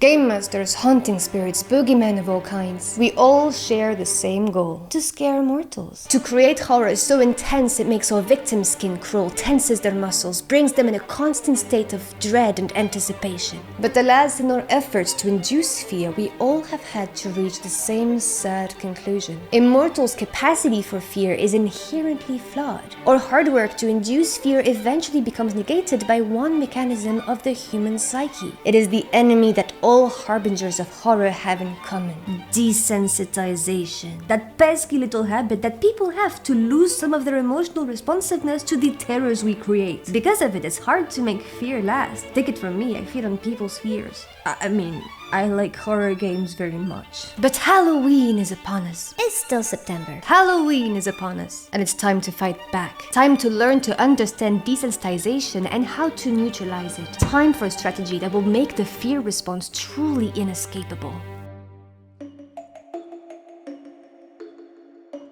Game masters, haunting spirits, boogeymen of all kinds. We all share the same goal: to scare mortals. To create horror so intense it makes our victim's skin crawl, tenses their muscles, brings them in a constant state of dread and anticipation. But alas, in our efforts to induce fear, we all have had to reach the same sad conclusion. Immortals' capacity for fear is inherently flawed. Our hard work to induce fear eventually becomes negated by one mechanism of the human psyche. It is the enemy that all harbingers of horror have in common: desensitization. That pesky little habit that people have to lose some of their emotional responsiveness to the terrors we create. Because of it, it's hard to make fear last. Take it from me, I feed on people's fears. I like horror games very much. But Halloween is upon us. It's still September. Halloween is upon us, and it's time to fight back. Time to learn to understand desensitization and how to neutralize it. Time for a strategy that will make the fear response truly inescapable.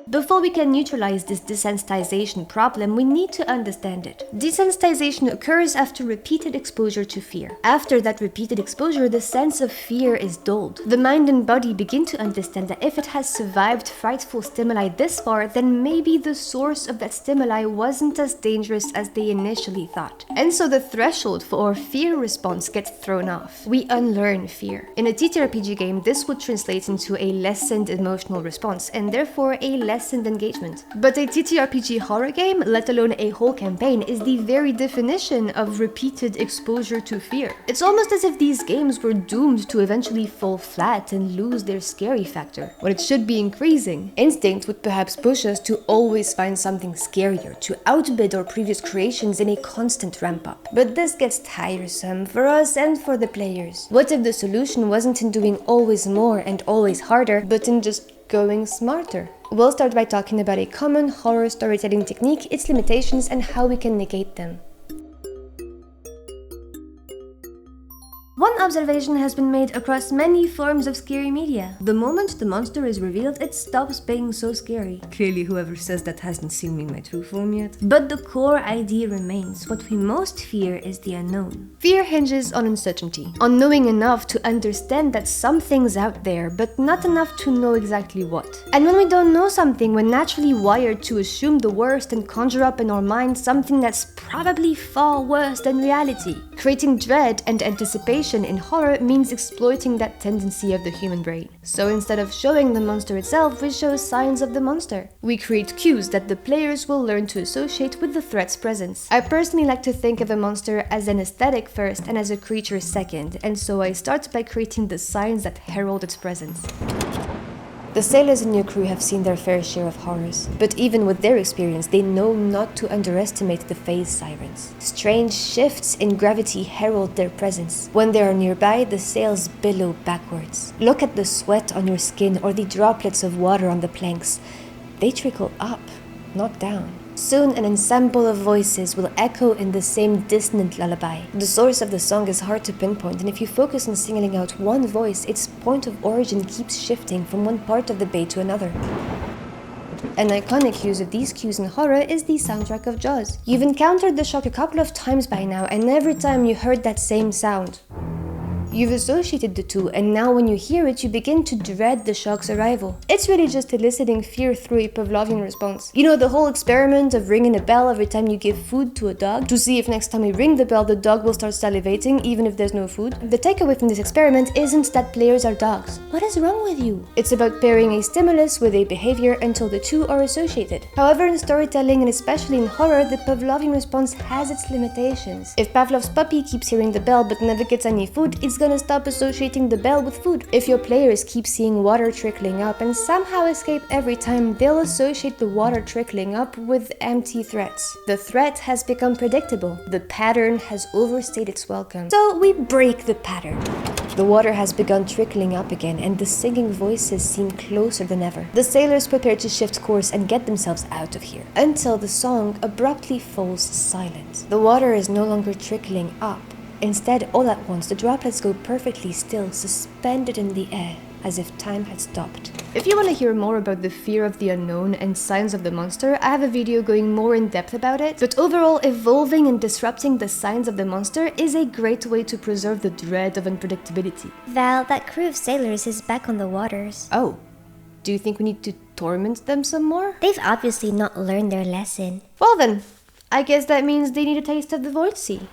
Before we can neutralize this desensitization problem, we need to understand it. Desensitization occurs after repeated exposure to fear. After that repeated exposure, the sense of fear is dulled. The mind and body begin to understand that if it has survived frightful stimuli this far, then maybe the source of that stimuli wasn't as dangerous as they initially thought. And so the threshold for our fear response gets thrown off. We unlearn fear. In a TTRPG game, this would translate into a lessened emotional response, and therefore a lessened engagement. But a TTRPG horror game, let alone a whole campaign, is the very definition of repeated exposure to fear. It's almost as if these games were doomed to eventually fall flat and lose their scary factor, when it should be increasing. Instinct would perhaps push us to always find something scarier, to outbid our previous creations in a constant ramp-up. But this gets tiresome for us and for the players. What if the solution wasn't in doing always more and always harder, but in just going smarter? We'll start by talking about a common horror storytelling technique, its limitations, and how we can negate them. One observation has been made across many forms of scary media. The moment the monster is revealed, it stops being so scary. Clearly, whoever says that hasn't seen me in my true form yet. But the core idea remains. What we most fear is the unknown. Fear hinges on uncertainty, on knowing enough to understand that something's out there, but not enough to know exactly what. And when we don't know something, we're naturally wired to assume the worst and conjure up in our mind something that's probably far worse than reality. Creating dread and anticipation in horror means exploiting that tendency of the human brain. So instead of showing the monster itself, we show signs of the monster. We create cues that the players will learn to associate with the threat's presence. I personally like to think of a monster as an aesthetic first and as a creature second, and so I start by creating the signs that herald its presence. The sailors in your crew have seen their fair share of horrors, but even with their experience, they know not to underestimate the phase sirens. Strange shifts in gravity herald their presence. When they are nearby, the sails billow backwards. Look at the sweat on your skin or the droplets of water on the planks. They trickle up, not down. Soon an ensemble of voices will echo in the same dissonant lullaby. The source of the song is hard to pinpoint, and if you focus on singling out one voice, its point of origin keeps shifting from one part of the bay to another. An iconic use of these cues in horror is the soundtrack of Jaws. You've encountered the shark a couple of times by now, and every time you heard that same sound, you've associated the two, and now when you hear it, you begin to dread the shark's arrival. It's really just eliciting fear through a Pavlovian response. You know, the whole experiment of ringing a bell every time you give food to a dog, to see if next time you ring the bell, the dog will start salivating even if there's no food. The takeaway from this experiment isn't that players are dogs. What is wrong with you? It's about pairing a stimulus with a behavior until the two are associated. However, in storytelling and especially in horror, the Pavlovian response has its limitations. If Pavlov's puppy keeps hearing the bell but never gets any food, it's gonna stop associating the bell with food. If your players keep seeing water trickling up and somehow escape every time, they'll associate the water trickling up with empty threats. The threat has become predictable. The pattern has overstayed its welcome. So we break the pattern. The water has begun trickling up again, and the singing voices seem closer than ever. The sailors prepare to shift course and get themselves out of here, until the song abruptly falls silent. The water is no longer trickling up. Instead, all at once, the droplets go perfectly still, suspended in the air. as if time had stopped. If you want to hear more about the fear of the unknown and signs of the monster, I have a video going more in depth about it, but overall, evolving and disrupting the signs of the monster is a great way to preserve the dread of unpredictability. Val, that crew of sailors is back on the waters. Oh, do you think we need to torment them some more? They've obviously not learned their lesson. Well then, I guess that means they need a taste of the Voidsea.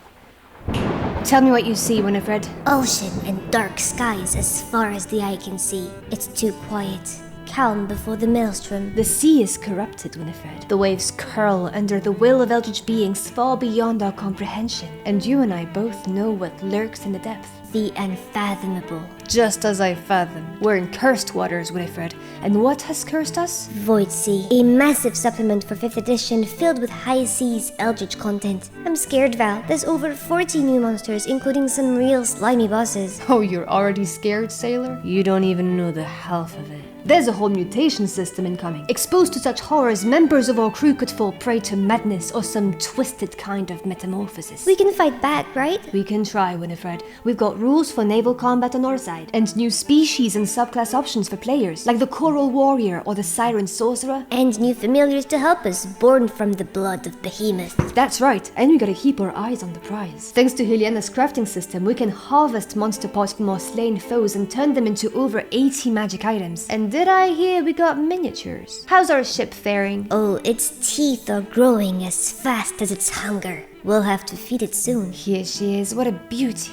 Tell me what you see, Winifred. Ocean and dark skies as far as the eye can see. It's too quiet. Calm before the maelstrom. The sea is corrupted, Winifred. The waves curl under the will of eldritch beings far beyond our comprehension. And you and I both know what lurks in the depth. The unfathomable. Just as I fathom. We're in cursed waters, Winifred. And what has cursed us? Voidsea, a massive supplement for 5th edition filled with high seas eldritch content. I'm scared, Val. There's over 40 new monsters, including some real slimy bosses. Oh, you're already scared, sailor? You don't even know the half of it. There's a whole mutation system incoming. Exposed to such horrors, members of our crew could fall prey to madness or some twisted kind of metamorphosis. We can fight back, right? We can try, Winifred. We've got rules for naval combat on our side, and new species and subclass options for players, like the Coral Warrior or the Siren Sorcerer. And new familiars to help us, born from the blood of Behemoth. That's right, and we gotta keep our eyes on the prize. Thanks to Helena's crafting system, we can harvest monster parts from our slain foes and turn them into over 80 magic items. And did I hear we got miniatures? How's our ship faring? Oh, its teeth are growing as fast as its hunger. We'll have to feed it soon. Here she is, what a beauty.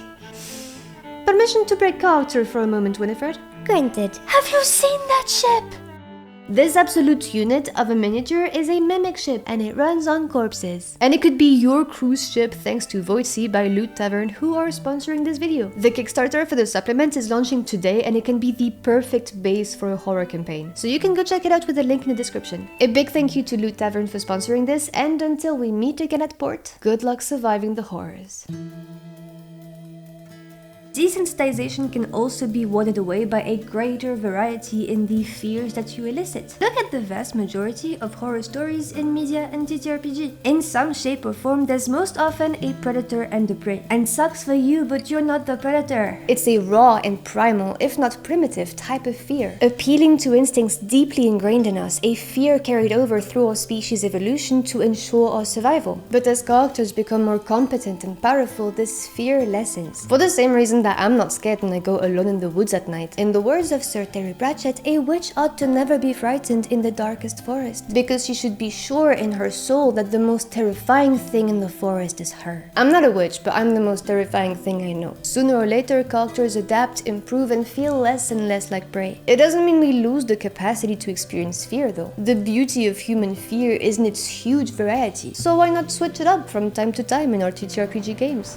Permission to break character for a moment, Winifred? Granted. Have you seen that ship? This absolute unit of a miniature is a mimic ship, and it runs on corpses. And it could be your cruise ship thanks to Voidsea by Loot Tavern, who are sponsoring this video. The Kickstarter for the supplement is launching today, and it can be the perfect base for a horror campaign. So you can go check it out with the link in the description. A big thank you to Loot Tavern for sponsoring this, and until we meet again at port, good luck surviving the horrors. Desensitization can also be warded away by a greater variety in the fears that you elicit. Look at the vast majority of horror stories in media and TTRPG. In some shape or form, there's most often a predator and a prey. And sucks for you, but you're not the predator. It's a raw and primal, if not primitive, type of fear. Appealing to instincts deeply ingrained in us, a fear carried over through our species' evolution to ensure our survival. But as characters become more competent and powerful, this fear lessens. For the same reason that I'm not scared when I go alone in the woods at night. In the words of Sir Terry Pratchett, a witch ought to never be frightened in the darkest forest, because she should be sure in her soul that the most terrifying thing in the forest is her. I'm not a witch, but I'm the most terrifying thing I know. Sooner or later, characters adapt, improve, and feel less and less like prey. It doesn't mean we lose the capacity to experience fear, though. The beauty of human fear is in its huge variety, so why not switch it up from time to time in our TTRPG games?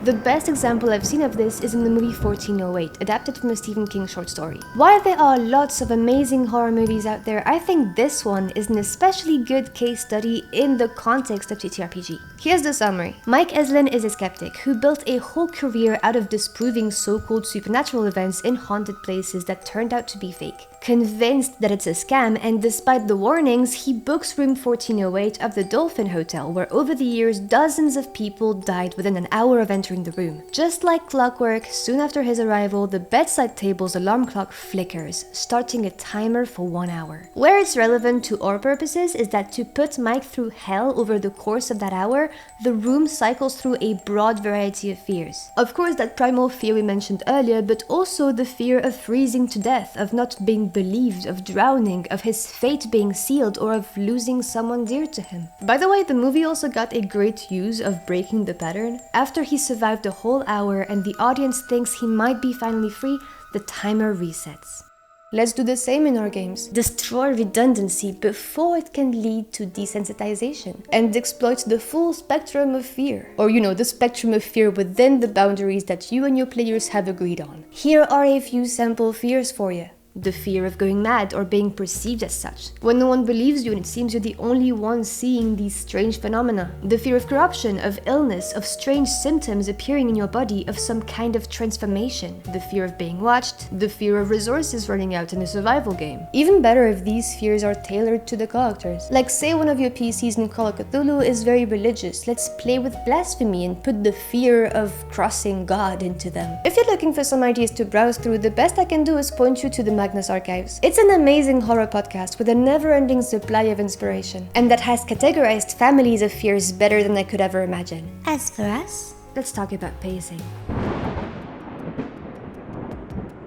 The best example I've seen of this is in the movie 1408, adapted from a Stephen King short story. While there are lots of amazing horror movies out there, I think this one is an especially good case study in the context of TTRPG. Here's the summary. Mike Eslin is a skeptic who built a whole career out of disproving so-called supernatural events in haunted places that turned out to be fake. Convinced that it's a scam, and despite the warnings, he books room 1408 of the Dolphin Hotel, where over the years dozens of people died within an hour of entering the room. Just like clockwork, soon after his arrival, the bedside table's alarm clock flickers, starting a timer for 1 hour. Where it's relevant to our purposes is that to put Mike through hell over the course of that hour, the room cycles through a broad variety of fears. Of course, that primal fear we mentioned earlier, but also the fear of freezing to death, of not being believed, of drowning, of his fate being sealed, or of losing someone dear to him. By the way, the movie also got a great use of breaking the pattern. After he survived a whole hour and the audience thinks he might be finally free, the timer resets. Let's do the same in our games. Destroy redundancy before it can lead to desensitization, and exploit the full spectrum of fear. Or the spectrum of fear within the boundaries that you and your players have agreed on. Here are a few sample fears for you. The fear of going mad or being perceived as such. When no one believes you and it seems you're the only one seeing these strange phenomena. The fear of corruption, of illness, of strange symptoms appearing in your body, of some kind of transformation. The fear of being watched. The fear of resources running out in a survival game. Even better if these fears are tailored to the characters. Like say one of your PCs in Call of Cthulhu is very religious. Let's play with blasphemy and put the fear of crossing God into them. If you're looking for some ideas to browse through, the best I can do is point you to the Magnus Archives. It's an amazing horror podcast with a never-ending supply of inspiration, and that has categorized families of fears better than I could ever imagine. As for us, Let's talk about pacing.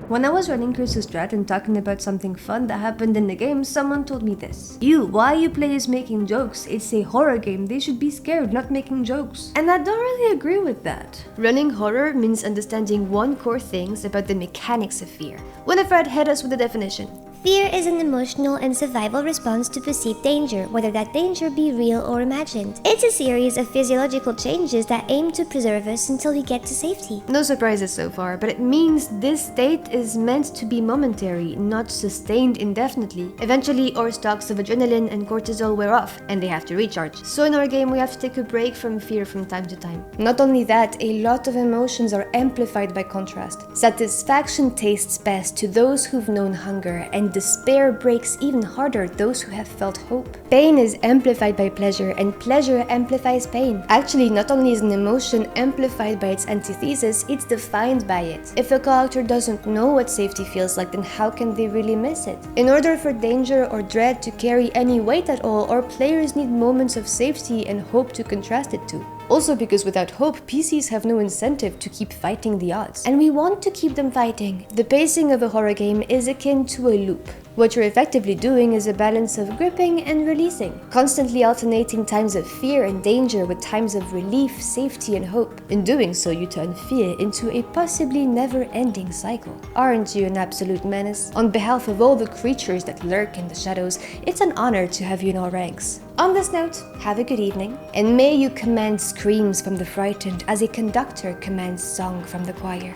When I was running Crusoe Strat and talking about something fun that happened in the game, someone told me this. Why you play is making jokes? It's a horror game, they should be scared, not making jokes. And I don't really agree with that. Running horror means understanding one core things about the mechanics of fear. Winifred, hit us with the definition. fear is an emotional and survival response to perceived danger, whether that danger be real or imagined. It's a series of physiological changes that aim to preserve us until we get to safety. No surprises so far, but it means this state is meant to be momentary, not sustained indefinitely. Eventually, our stocks of adrenaline and cortisol wear off, and they have to recharge. So in our game, we have to take a break from fear from time to time. Not only that, a lot of emotions are amplified by contrast. Satisfaction tastes best to those who've known hunger, and despair breaks even harder those who have felt hope. Pain is amplified by pleasure, and pleasure amplifies pain. Actually, not only is an emotion amplified by its antithesis, it's defined by it. If a character doesn't know what safety feels like, then how can they really miss it? In order for danger or dread to carry any weight at all, our players need moments of safety and hope to contrast it to. Also because without hope, PCs have no incentive to keep fighting the odds. And we want to keep them fighting. The pacing of a horror game is akin to a loop. What you're effectively doing is a balance of gripping and releasing, constantly alternating times of fear and danger with times of relief, safety, and hope. In doing so, you turn fear into a possibly never-ending cycle. Aren't you an absolute menace? On behalf of all the creatures that lurk in the shadows, it's an honor to have you in our ranks. On this note, have a good evening, and may you command screams from the frightened as a conductor commands song from the choir.